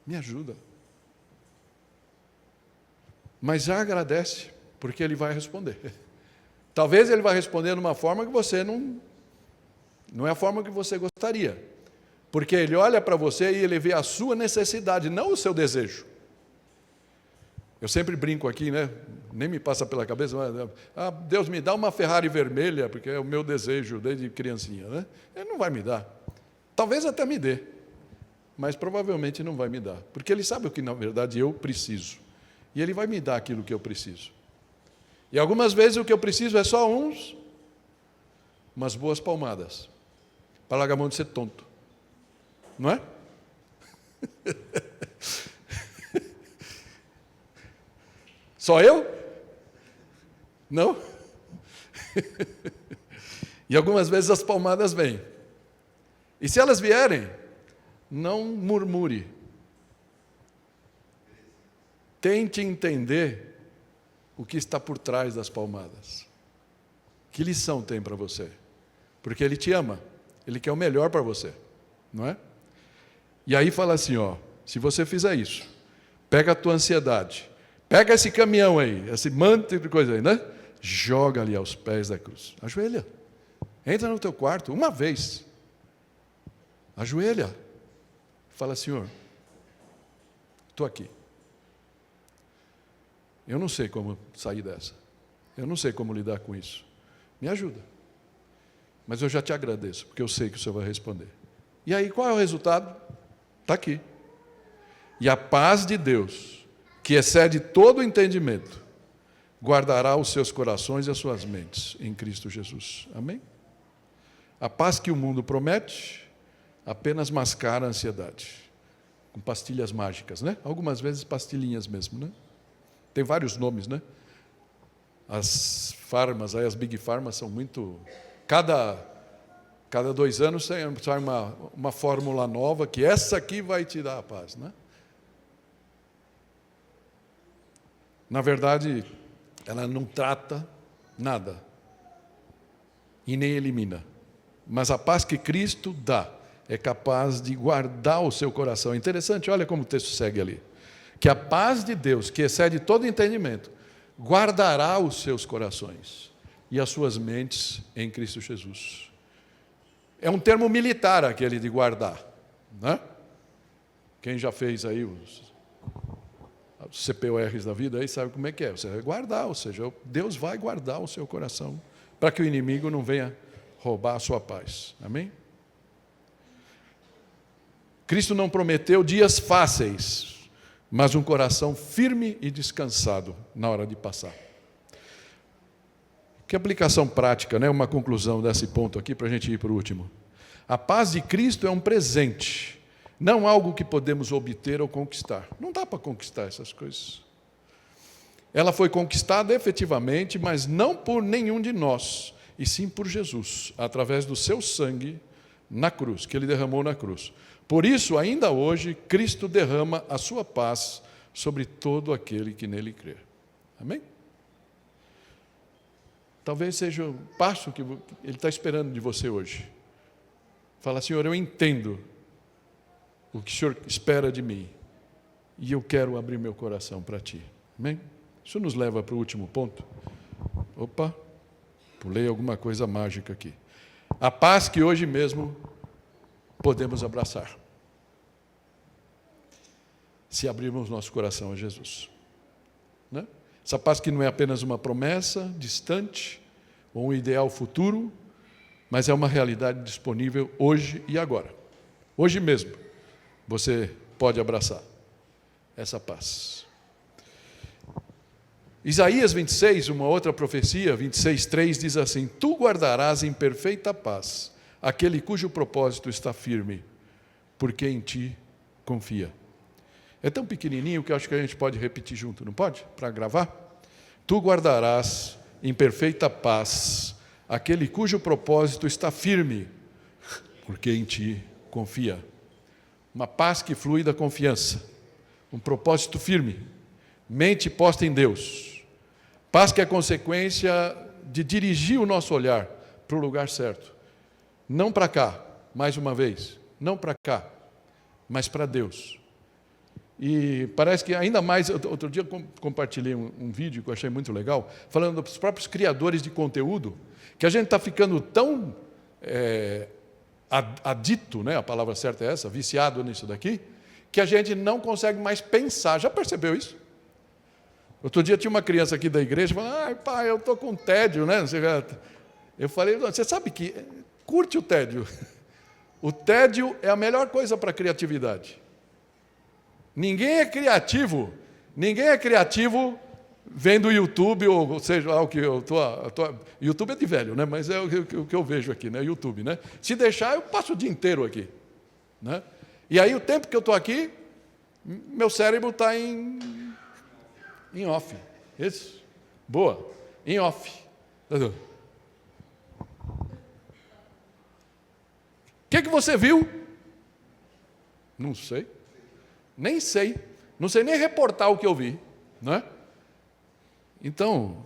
Me ajuda. Mas já agradece, porque Ele vai responder. Talvez Ele vai responder de uma forma que você não é a forma que você gostaria. Porque Ele olha para você e Ele vê a sua necessidade, não o seu desejo. Eu sempre brinco aqui, né? Nem me passa pela cabeça, mas, Deus me dá uma Ferrari vermelha, porque é o meu desejo desde criancinha, né? Ele não vai me dar. Talvez até me dê, mas provavelmente não vai me dar, porque Ele sabe o que, na verdade, eu preciso. E Ele vai me dar aquilo que eu preciso. E algumas vezes o que eu preciso é só umas boas palmadas, para largar a mão de ser tonto. Não é? Só eu? Não? E algumas vezes as palmadas vêm. E se elas vierem, não murmure. Tente entender o que está por trás das palmadas. Que lição tem para você? Porque Ele te ama. Ele quer o melhor para você. Não é? E aí fala assim, se você fizer isso, pega a tua ansiedade, pega esse caminhão aí, esse manto de coisa aí, né? Joga ali aos pés da cruz. Ajoelha. Entra no teu quarto, uma vez. Ajoelha. Fala, Senhor, estou aqui. Eu não sei como sair dessa. Eu não sei como lidar com isso. Me ajuda. mas eu já te agradeço, porque eu sei que o Senhor vai responder. E aí, qual é o resultado? Está aqui. E a paz de Deus, que excede todo o entendimento, guardará os seus corações e as suas mentes em Cristo Jesus. Amém? A paz que o mundo promete apenas mascara a ansiedade, com pastilhas mágicas, né? Algumas vezes pastilhinhas mesmo, né? Tem vários nomes, né? As farmas, aí as big farmas são muito... Cada 2 anos sai uma fórmula nova, que essa aqui vai te dar a paz, né? Na verdade, ela não trata nada e nem elimina. Mas a paz que Cristo dá é capaz de guardar o seu coração. É interessante, olha como o texto segue ali. Que a paz de Deus, que excede todo entendimento, guardará os seus corações e as suas mentes em Cristo Jesus. É um termo militar aquele de guardar, né? Quem já fez aí os CPORs da vida aí sabe como é que é. Você vai guardar, ou seja, Deus vai guardar o seu coração para que o inimigo não venha roubar a sua paz. Amém? Cristo não prometeu dias fáceis, mas um coração firme e descansado na hora de passar. Que aplicação prática, né? Uma conclusão desse ponto aqui para a gente ir para o último. A paz de Cristo é um presente, não algo que podemos obter ou conquistar. Não dá para conquistar essas coisas. Ela foi conquistada efetivamente, mas não por nenhum de nós, e sim por Jesus, através do seu sangue na cruz, que ele derramou na cruz. Por isso, ainda hoje, Cristo derrama a sua paz sobre todo aquele que nele crê. Amém? Talvez seja o passo que ele está esperando de você hoje. Fala, Senhor, eu entendo o que o Senhor espera de mim e eu quero abrir meu coração para Ti. Amém? Isso nos leva para o último ponto. Opa, pulei alguma coisa mágica aqui. A paz que hoje mesmo podemos abraçar, se abrirmos nosso coração a Jesus, né? Essa paz que não é apenas uma promessa distante ou um ideal futuro, mas é uma realidade disponível hoje e agora. Hoje mesmo, você pode abraçar essa paz. Isaías 26, uma outra profecia, 26:3, diz assim: Tu guardarás em perfeita paz aquele cujo propósito está firme, porque em ti confia. É tão pequenininho que eu acho que a gente pode repetir junto, não pode? Para gravar? Tu guardarás em perfeita paz aquele cujo propósito está firme, porque em ti confia. Uma paz que flui da confiança, um propósito firme, mente posta em Deus. Paz que é consequência de dirigir o nosso olhar para o lugar certo. Não para cá, mais uma vez, não para cá, mas para Deus. E parece que ainda mais, outro dia eu compartilhei um vídeo que eu achei muito legal, falando dos próprios criadores de conteúdo, que a gente está ficando tão adito, né, a palavra certa é essa, viciado nisso daqui, que a gente não consegue mais pensar. Já percebeu isso? Outro dia tinha uma criança aqui da igreja falando: ai, pai, eu estou com tédio, né? Eu falei: você sabe que curte o tédio. O tédio é a melhor coisa para a criatividade. Ninguém é criativo vendo YouTube, ou seja, lá o que eu estou... YouTube é de velho, né? Mas é o que eu vejo aqui, né? YouTube, né? Se deixar, eu passo o dia inteiro aqui, né? E aí, o tempo que eu estou aqui, meu cérebro está em off. Isso? Boa. Em off. O que você viu? Não sei. Nem sei. Não sei nem reportar o que eu vi, não é? Então,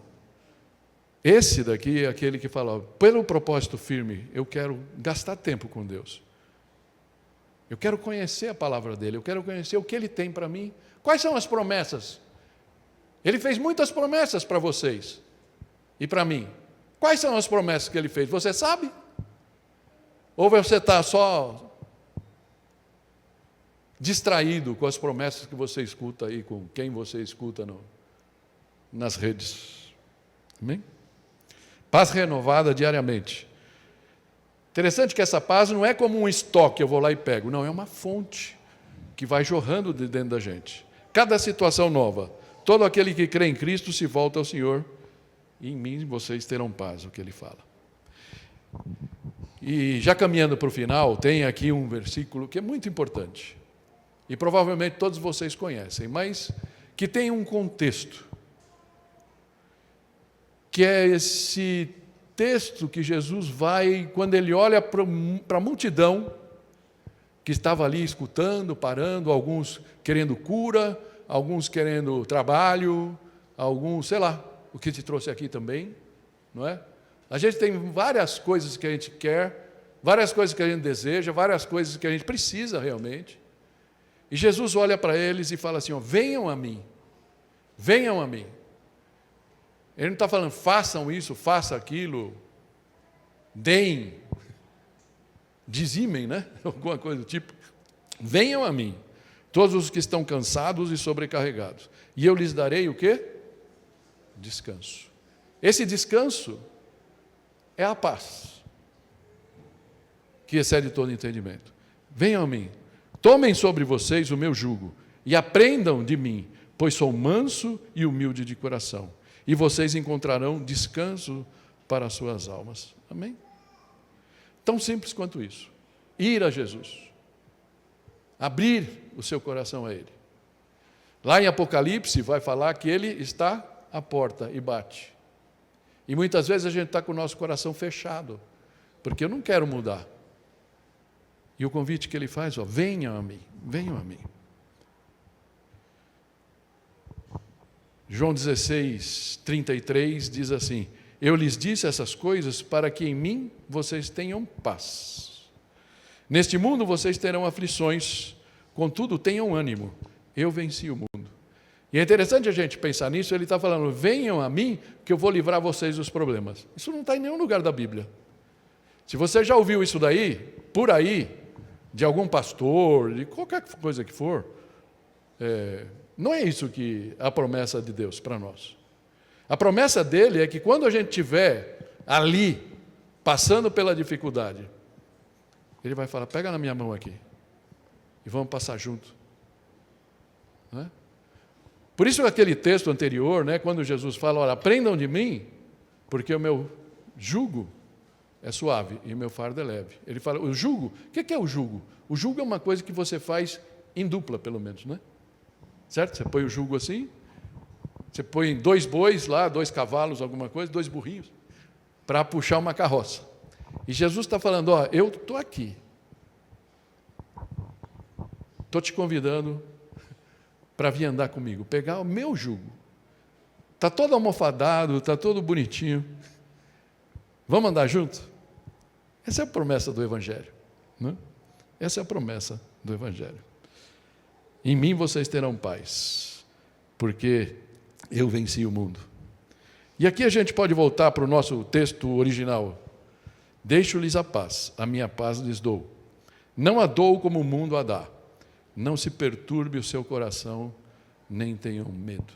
esse daqui é aquele que fala: pelo propósito firme, eu quero gastar tempo com Deus. Eu quero conhecer a palavra dele, eu quero conhecer o que ele tem para mim. Quais são as promessas? Ele fez muitas promessas para vocês e para mim. Quais são as promessas que ele fez? Você sabe? Ou você está só distraído com as promessas que você escuta aí, com quem você escuta nas redes? Amém? Paz renovada diariamente. Interessante que essa paz não é como um estoque, eu vou lá e pego. Não, é uma fonte que vai jorrando de dentro da gente. Cada situação nova, todo aquele que crê em Cristo se volta ao Senhor, e em mim vocês terão paz, o que ele fala. E já caminhando para o final, tem aqui um versículo que é muito importante, e provavelmente todos vocês conhecem, mas que tem um contexto, que é esse texto que Jesus vai, quando ele olha para a multidão, que estava ali escutando, parando, alguns querendo cura, alguns querendo trabalho, alguns, sei lá, o que te trouxe aqui também, não é? A gente tem várias coisas que a gente quer, várias coisas que a gente deseja, várias coisas que a gente precisa realmente. E Jesus olha para eles e fala assim, ó, venham a mim, venham a mim. Ele não está falando, façam isso, façam aquilo, deem, dizimem, né? Alguma coisa do tipo. Venham a mim, todos os que estão cansados e sobrecarregados, e eu lhes darei o quê? Descanso. Esse descanso é a paz, que excede todo entendimento. Venham a mim, tomem sobre vocês o meu jugo, e aprendam de mim, pois sou manso e humilde de coração, e vocês encontrarão descanso para as suas almas. Amém? Tão simples quanto isso. Ir a Jesus. Abrir o seu coração a Ele. Lá em Apocalipse vai falar que Ele está à porta e bate. E muitas vezes a gente está com o nosso coração fechado, porque eu não quero mudar. E o convite que Ele faz, ó, venham a mim, venham a mim. João 16, 33 diz assim, eu lhes disse essas coisas para que em mim vocês tenham paz. Neste mundo vocês terão aflições, contudo tenham ânimo, eu venci o mundo. E é interessante a gente pensar nisso, ele está falando, venham a mim que eu vou livrar vocês dos problemas. Isso não está em nenhum lugar da Bíblia. Se você já ouviu isso daí, por aí, de algum pastor, de qualquer coisa que for, não é isso que a promessa de Deus para nós. A promessa dele é que quando a gente estiver ali, passando pela dificuldade, ele vai falar, pega na minha mão aqui, e vamos passar junto. Não é? Por isso aquele texto anterior, né, quando Jesus fala, olha, aprendam de mim, porque o meu jugo é suave e o meu fardo é leve. Ele fala, o jugo, o que é o jugo? O jugo é uma coisa que você faz em dupla, pelo menos, né? Certo? Você põe o jugo assim, você põe 2 bois lá, 2 cavalos, alguma coisa, 2 burrinhos, para puxar uma carroça. E Jesus está falando, ó, eu estou aqui. Estou te convidando para vir andar comigo, pegar o meu jugo. Está todo almofadado, está todo bonitinho. Vamos andar junto? Essa é a promessa do Evangelho. Né? Essa é a promessa do Evangelho. Em mim vocês terão paz, porque eu venci o mundo. E aqui a gente pode voltar para o nosso texto original. Deixo-lhes a paz, a minha paz lhes dou. Não a dou como o mundo a dá. Não se perturbe o seu coração, nem tenham medo.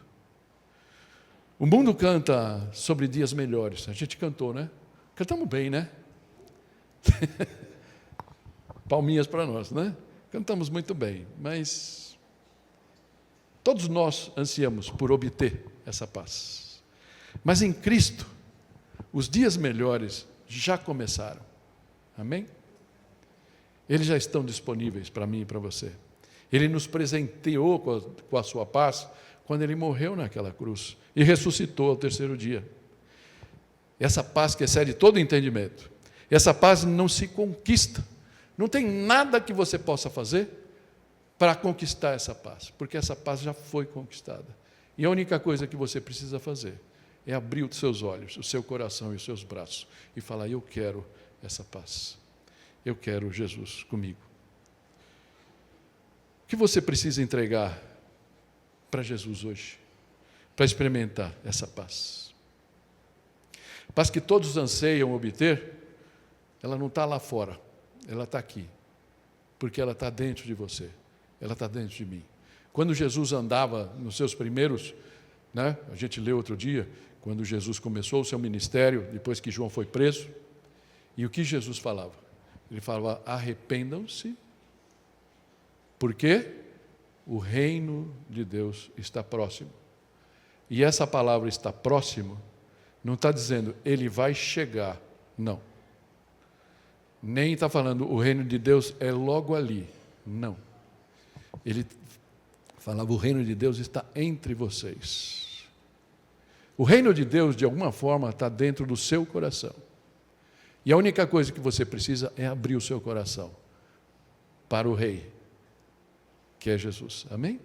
O mundo canta sobre dias melhores. A gente cantou, né? Cantamos bem, né? Palminhas para nós, né? Cantamos muito bem, mas todos nós ansiamos por obter essa paz. Mas em Cristo, os dias melhores já começaram. Amém? Eles já estão disponíveis para mim e para você. Ele nos presenteou com a sua paz quando Ele morreu naquela cruz e ressuscitou ao 3º dia. Essa paz que excede todo entendimento. Essa paz não se conquista. Não tem nada que você possa fazer para conquistar essa paz, porque essa paz já foi conquistada. E a única coisa que você precisa fazer é abrir os seus olhos, o seu coração e os seus braços e falar, eu quero essa paz. Eu quero Jesus comigo. O que você precisa entregar para Jesus hoje, para experimentar essa paz? Paz que todos anseiam obter, ela não está lá fora, ela está aqui, porque ela está dentro de você, ela está dentro de mim. Quando Jesus andava nos seus primeiros, né, a gente leu outro dia, quando Jesus começou o seu ministério, depois que João foi preso, e o que Jesus falava? Ele falava: arrependam-se, porque o reino de Deus está próximo. E essa palavra "está próximo" não está dizendo ele vai chegar, não. Nem está falando o reino de Deus é logo ali, não. Ele falava: o reino de Deus está entre vocês. O reino de Deus, de alguma forma, está dentro do seu coração. E a única coisa que você precisa é abrir o seu coração para o Rei, que é Jesus. Amém?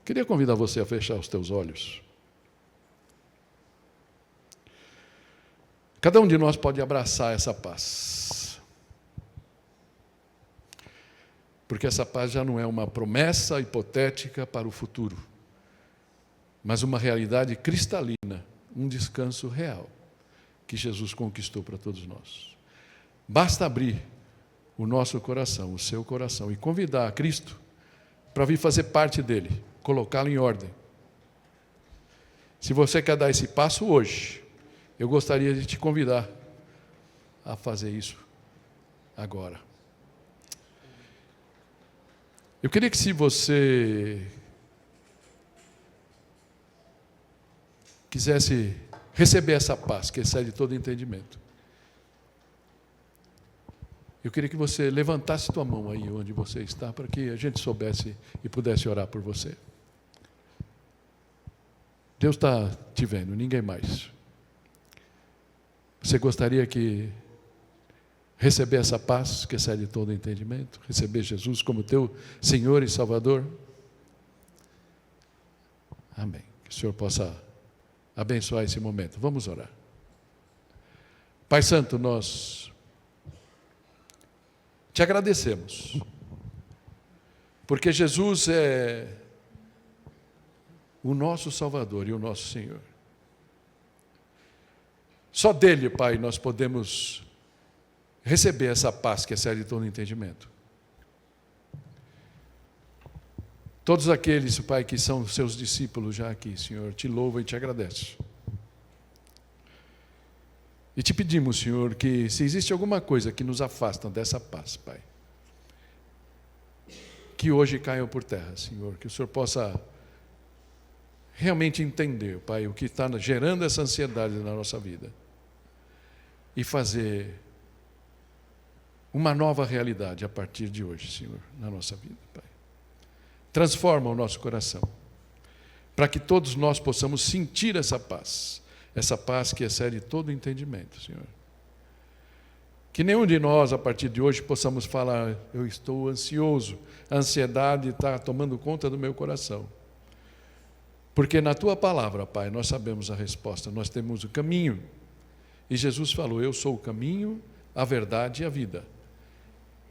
Queria convidar você a fechar os teus olhos. Cada um de nós pode abraçar essa paz. Porque essa paz já não é uma promessa hipotética para o futuro, mas uma realidade cristalina, um descanso real que Jesus conquistou para todos nós. Basta abrir o nosso coração, o seu coração, e convidar a Cristo para vir fazer parte dele, colocá-lo em ordem. Se você quer dar esse passo hoje, eu gostaria de te convidar a fazer isso agora. Eu queria que, se você quisesse receber essa paz que excede todo entendimento, eu queria que você levantasse tua mão aí onde você está, para que a gente soubesse e pudesse orar por você. Deus está te vendo, ninguém mais. Você gostaria que receber essa paz que excede todo entendimento, receber Jesus como teu Senhor e Salvador? Amém. Que o Senhor possa abençoar esse momento. Vamos orar. Pai Santo, nós te agradecemos, porque Jesus é o nosso Salvador e o nosso Senhor. Só dele, Pai, nós podemos receber essa paz que excede todo entendimento. Todos aqueles, Pai, que são seus discípulos já aqui, Senhor, te louvam e te agradecem. E te pedimos, Senhor, que se existe alguma coisa que nos afasta dessa paz, Pai, que hoje caiam por terra, Senhor, que o Senhor possa realmente entender, Pai, o que está gerando essa ansiedade na nossa vida e fazer uma nova realidade a partir de hoje, Senhor, na nossa vida, Pai. Transforma o nosso coração, para que todos nós possamos sentir essa paz que excede todo entendimento, Senhor. Que nenhum de nós, a partir de hoje, possamos falar: eu estou ansioso, a ansiedade está tomando conta do meu coração. Porque na Tua palavra, Pai, nós sabemos a resposta, nós temos o caminho. E Jesus falou: eu sou o caminho, a verdade e a vida.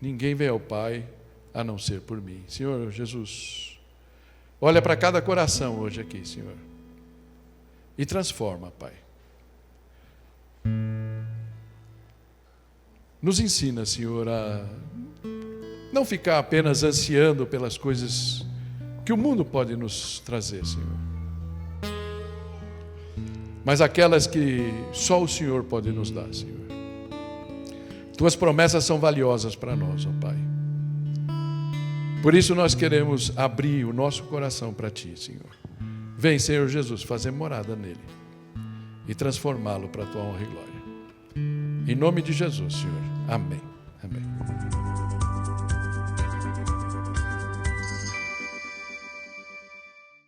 Ninguém vem ao Pai a não ser por mim. Senhor Jesus, olha para cada coração hoje aqui, Senhor, e transforma, Pai. Nos ensina, Senhor, a não ficar apenas ansiando pelas coisas que o mundo pode nos trazer, Senhor, mas aquelas que só o Senhor pode nos dar, Senhor. Tuas promessas são valiosas para nós, ó Pai. Por isso nós queremos abrir o nosso coração para Ti, Senhor. Vem, Senhor Jesus, fazer morada nele e transformá-lo para a Tua honra e glória. Em nome de Jesus, Senhor. Amém. Amém.